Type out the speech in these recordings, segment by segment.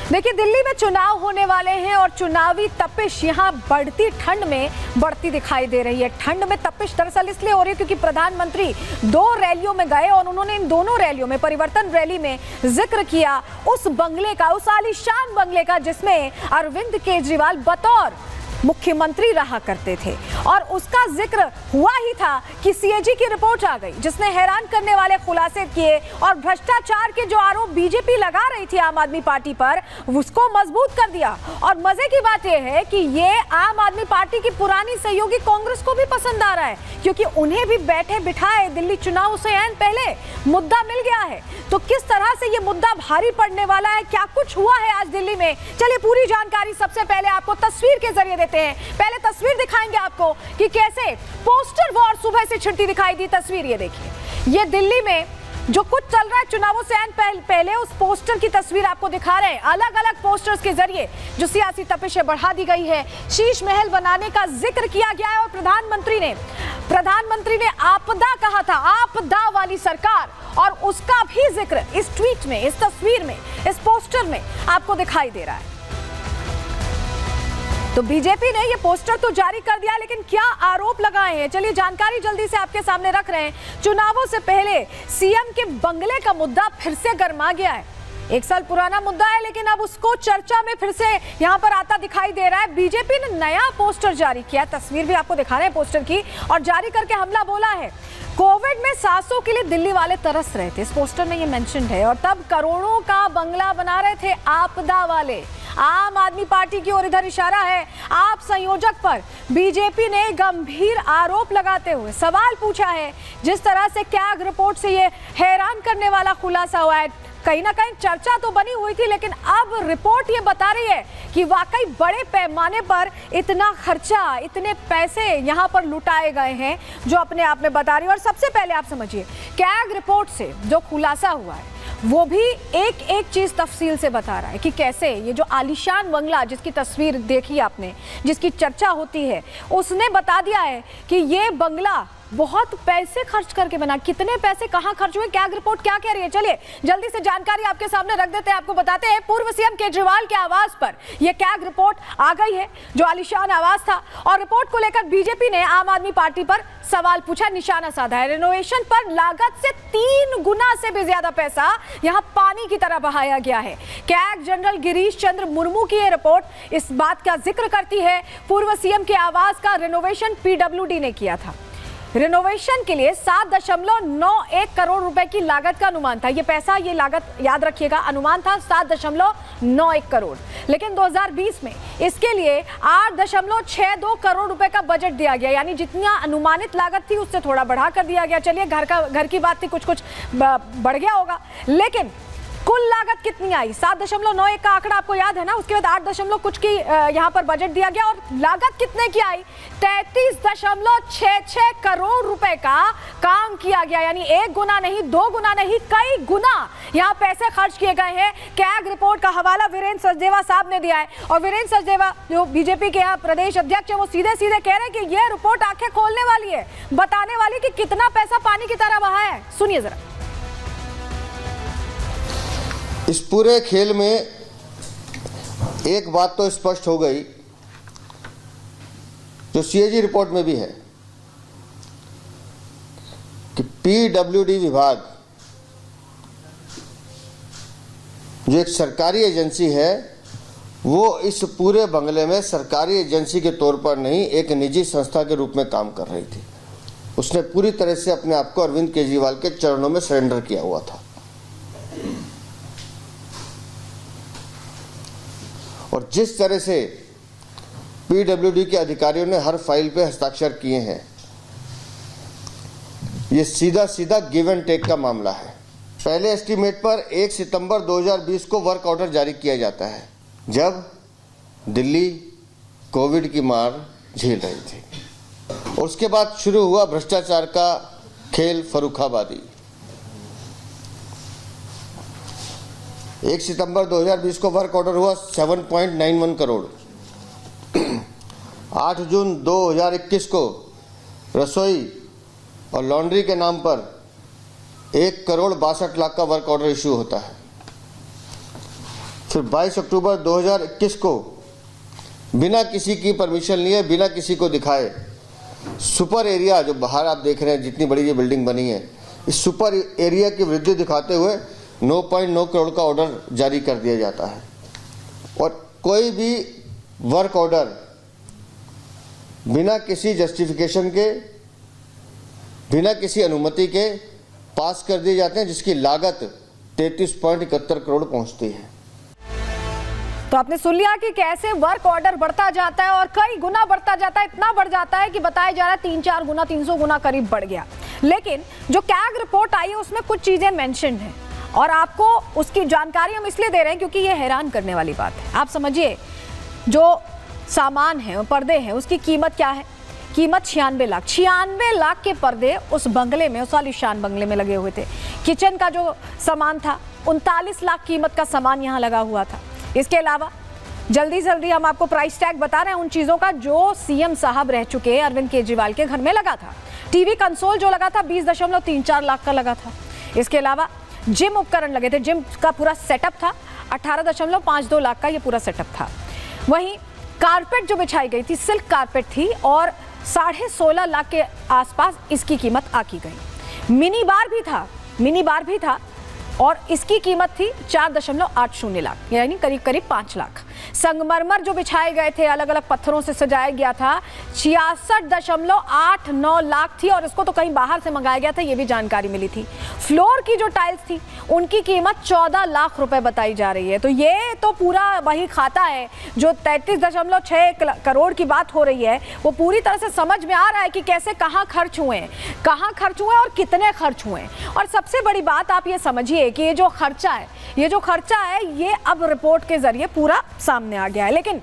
देखिए, दिल्ली में चुनाव होने वाले हैं और चुनावी तपिश यहां बढ़ती ठंड में बढ़ती दिखाई दे रही है। ठंड में तपिश दरअसल इसलिए हो रही है क्योंकि प्रधानमंत्री 2 रैलियों में गए और उन्होंने इन दोनों रैलियों में, परिवर्तन रैली में जिक्र किया उस बंगले का, उस आलीशान बंगले का जिसमें अरविंद केजरीवाल बतौर मुख्यमंत्री रहा करते थे। और उसका जिक्र हुआ ही था कि सीएजी की रिपोर्ट आ गई जिसने हैरान करने वाले खुलासे किए और भ्रष्टाचार के जो आरोप बीजेपी लगा रही थी आम आदमी पार्टी पर, उसको मजबूत कर दिया। और मजे की बात यह है कि ये आम आदमी पार्टी की पुरानी सहयोगी कांग्रेस को भी पसंद आ रहा है क्योंकि उन्हें भी बैठे बिठाए दिल्ली चुनाव से ऐन पहले मुद्दा मिल गया है। तो किस तरह से ये मुद्दा भारी पड़ने वाला है, क्या कुछ हुआ है आज दिल्ली में, चलिए पूरी जानकारी सबसे पहले आपको तस्वीर के जरिए देते हैं। पहले तस्वीर दिखाएंगे आपको कि कैसे पोस्टर वॉर सुबह से छिड़ती दिखाई दी। तस्वीर ये देखिए, ये दिल्ली में जो कुछ चल रहा है चुनावों से पहले उस पोस्टर की तस्वीर आपको दिखा रहे हैं। अलग अलग पोस्टर्स के जरिए जो सियासी तपिशें बढ़ा दी गई है, शीश महल बनाने का जिक्र किया गया है और प्रधानमंत्री ने आपदा कहा था, आपदा वाली सरकार, और उसका भी जिक्र इस ट्वीट में, इस तस्वीर में, इस पोस्टर में आपको दिखाई दे रहा है। तो बीजेपी ने ये पोस्टर तो जारी कर दिया, लेकिन क्या आरोप लगाए हैं, चलिए जानकारी जल्दी से आपके सामने रख रहे हैं। चुनावों से पहले सीएम के बंगले का मुद्दा फिर से गर्मा गया है। 1 साल पुराना मुद्दा है लेकिन अब उसको चर्चा में फिर से यहां पर आता दिखाई दे रहा है। बीजेपी ने नया पोस्टर जारी किया, तस्वीर भी आपको दिखा रहे हैं पोस्टर की, और जारी करके हमला बोला है। कोविड में सांसों के लिए दिल्ली वाले तरस रहे थे, इस पोस्टर में ये मेंशन्ड है, और तब करोड़ों का बंगला बना रहे थे आपदा वाले। आम आदमी पार्टी की ओर इधर इशारा है आप संयोजक पर। बीजेपी ने गंभीर आरोप लगाते हुए सवाल पूछा है। जिस तरह से कैग रिपोर्ट से ये हैरान करने वाला खुलासा हुआ है, कहीं ना कहीं चर्चा तो बनी हुई थी, लेकिन अब रिपोर्ट ये बता रही है कि वाकई बड़े पैमाने पर इतना खर्चा, इतने पैसे यहां पर लुटाए गए हैं, जो अपने आप में बता रही है। और सबसे पहले आप समझिए, कैग रिपोर्ट से जो खुलासा हुआ है वो भी एक एक चीज तफसील से बता रहा है कि कैसे ये जो आलीशान बंगला, जिसकी तस्वीर देखी आपने, जिसकी चर्चा होती है, उसने बता दिया है कि ये बंगला बहुत पैसे खर्च करके बना। कितने पैसे कहां खर्च हुए, कैग रिपोर्ट क्या कह रही है, चलिए जल्दी से जानकारी आपके सामने रख देते हैं। आपको बताते हैं, पूर्व सीएम केजरीवाल के आवास पर यह कैग रिपोर्ट आ गई है, जो आलीशान आवास था, और रिपोर्ट को लेकर बीजेपी ने आम आदमी पार्टी पर सवाल पूछा, निशाना साधा है। रेनोवेशन पर लागत से 3 गुना से भी ज्यादा पैसा यहां पानी की तरह बहाया गया है। कैग जनरल गिरीश चंद्र मुर्मू की यह रिपोर्ट इस बात का जिक्र करती है, पूर्व सीएम के आवास का रेनोवेशन पीडब्ल्यूडी ने किया था। रिनोवेशन के लिए 7.91 करोड़ रुपए की लागत का अनुमान था। ये पैसा, ये लागत याद रखिएगा, अनुमान था 7.91 करोड़, लेकिन 2020 में इसके लिए 8.62 करोड़ रुपए का बजट दिया गया, यानी जितना अनुमानित लागत थी उससे थोड़ा बढ़ा कर दिया गया। चलिए घर की बात थी, कुछ बढ़ गया होगा, लेकिन कुल लागत कितनी आई, 7.91 का आंकड़ा आपको याद है ना, उसके बाद 8 कुछ की यहाँ पर बजट दिया गया, और लागत कितने की आई, 33.66 करोड़ रुपए का काम किया गया, यानी 1 गुना नहीं, 2 गुना नहीं, कई गुना यहाँ पैसे खर्च किए गए हैं। कैग रिपोर्ट का हवाला वीरेंद्र सचदेवा साहब ने दिया है, और वीरेंद्र सचदेवा जो बीजेपी के यहाँ प्रदेश अध्यक्ष है, वो सीधे सीधे कह रहे हैं कि ये रिपोर्ट आंखें खोलने वाली है, बताने वाली कि कितना पैसा पानी की तरह बहाया है। सुनिए जरा। इस पूरे खेल में एक बात तो स्पष्ट हो गई, जो सीएजी रिपोर्ट में भी है, कि पीडब्ल्यूडी विभाग जो एक सरकारी एजेंसी है, वो इस पूरे बंगले में सरकारी एजेंसी के तौर पर नहीं, एक निजी संस्था के रूप में काम कर रही थी। उसने पूरी तरह से अपने आप को अरविंद केजरीवाल के चरणों में सरेंडर किया हुआ था। और जिस तरह से पीडब्ल्यूडी के अधिकारियों ने हर फाइल पे हस्ताक्षर किए हैं, ये सीधा सीधा गिव एंड टेक का मामला है। पहले एस्टीमेट पर 1 सितंबर 2020 को वर्क ऑर्डर जारी किया जाता है, जब दिल्ली कोविड की मार झेल रही थी, और उसके बाद शुरू हुआ भ्रष्टाचार का खेल फर्रुखाबादी। 1 सितंबर 2020 को वर्क ऑर्डर हुआ 7.91 करोड़। 8 जून 2021 को रसोई और लॉन्ड्री के नाम पर 1 करोड़ 62 लाख का वर्क ऑर्डर इशू होता है। फिर 22 अक्टूबर 2021 को बिना किसी की परमिशन लिए, बिना किसी को दिखाए सुपर एरिया, जो बाहर आप देख रहे हैं जितनी बड़ी ये बिल्डिंग बनी है, इस सुपर एरिया की वृद्धि दिखाते हुए 9.9 करोड़ का ऑर्डर जारी कर दिया जाता है। और कोई भी वर्क ऑर्डर बिना किसी जस्टिफिकेशन के, बिना किसी अनुमति के पास कर दिए जाते हैं, जिसकी लागत 33.71 करोड़ पहुंचती है। तो आपने सुन लिया कि कैसे वर्क ऑर्डर बढ़ता जाता है और कई गुना बढ़ता जाता है, इतना बढ़ जाता है कि बताया जा रहा है 3-4 गुना, 300 गुना करीब बढ़ गया। लेकिन जो कैग रिपोर्ट आई है उसमें कुछ चीजें मेंशन हैं और आपको उसकी जानकारी हम इसलिए दे रहे हैं क्योंकि ये हैरान करने वाली बात है। आप समझिए, जो सामान है, पर्दे हैं, उसकी कीमत क्या है? कीमत 96 लाख। 96 लाख के पर्दे उस बंगले में, उस आलीशान बंगले में लगे हुए थे। किचन का जो सामान था 39 लाख कीमत का सामान यहाँ लगा हुआ था। इसके अलावा जल्दी हम आपको प्राइस टैग बता रहे हैं उन चीज़ों का जो सीएम साहब रह चुके अरविंद केजरीवाल के घर में लगा था। टीवी कंसोल जो लगा था 20.34 लाख का लगा था। इसके अलावा जिम उपकरण लगे थे, जिम का पूरा सेटअप था, 18.52 लाख का ये पूरा सेटअप था। वहीं कारपेट जो बिछाई गई थी, सिल्क कारपेट थी और 16.5 लाख के आसपास इसकी कीमत आकी गई। मिनी बार भी था और इसकी कीमत थी 4.80 लाख, यानी करीब 5 लाख। संगमरमर जो बिछाए गए थे, अलग अलग पत्थरों से सजाया गया था, 66.89 लाख थी और इसको तो कहीं बाहर से मंगाया गया था, ये भी जानकारी मिली थी। फ्लोर की जो टाइल्स थी उनकी कीमत 14 लाख रुपए बताई जा रही है। तो ये तो पूरा वही खाता है जो 33.6 करोड़ की बात हो रही है, वो पूरी तरह से समझ में आ रहा है कि कैसे कहाँ खर्च हुए और कितने खर्च हुए। और सबसे बड़ी बात आप ये समझिए कि ये जो खर्चा है ये अब रिपोर्ट के जरिए पूरा सामने आ गया है। लेकिन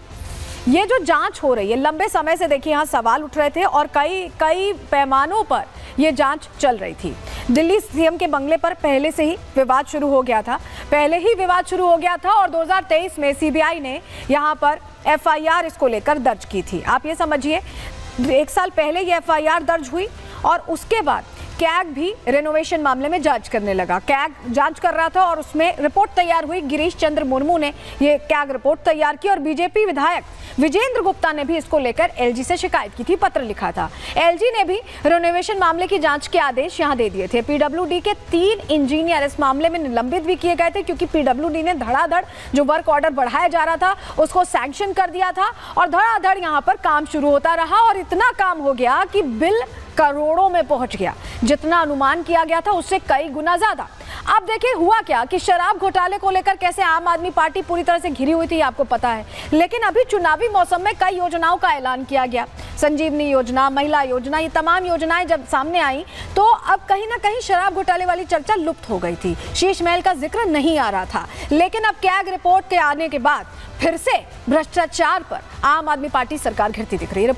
ये जो जांच हो रही है, लंबे समय से देखिए यहाँ सवाल उठ रहे थे और कई पैमानों पर ये जांच चल रही थी। दिल्ली सीएम के बंगले पर पहले से ही विवाद शुरू हो गया था और 2023 में सीबीआई ने यहाँ पर एफआईआर इसको लेकर दर्ज की थी। आप ये समझिए 1 साल पहले ये एफआईआर दर्ज हुई और उसके बाद कैग भी रेनोवेशन मामले में जांच करने लगा। कैग जांच कर रहा था और उसमें रिपोर्ट तैयार हुई। गिरीश चंद्र मुर्मू ने ये कैग रिपोर्ट तैयार की और बीजेपी विधायक विजेंद्र गुप्ता ने भी इसको लेकर एलजी से शिकायत की थी, पत्र लिखा था। एलजी ने भी रेनोवेशन मामले की जांच के आदेश यहां दे दिए थे। पीडब्ल्यूडी के 3 इंजीनियर इस मामले में निलंबित भी किए गए थे क्योंकि पीडब्ल्यूडी ने धड़ाधड़ जो वर्क ऑर्डर बढ़ाया जा रहा था उसको सैंक्शन कर दिया था और धड़ाधड़ यहां पर काम शुरू होता रहा और इतना काम हो गया कि बिल करोड़ों में पहुंच गया। जितना अनुमान किया गया था उससे कई गुना ज्यादा। अब देखिए हुआ क्या कि शराब घोटाले को लेकर कैसे आम आदमी पार्टी पूरी तरह से घिरी हुई थी, आपको पता है। लेकिन अभी चुनावी मौसम में कई योजनाओं का ऐलान किया गया। संजीवनी योजना, महिला योजना, ये तमाम योजनाएं जब सामने आई तो अब कहीं ना कहीं शराब घोटाले वाली चर्चा लुप्त हो गई थी। शीश महल का जिक्र नहीं आ रहा था। लेकिन अब कैग रिपोर्ट के आने के बाद फिर से भ्रष्टाचार पर आम आदमी पार्टी सरकार घिरती दिख रही है।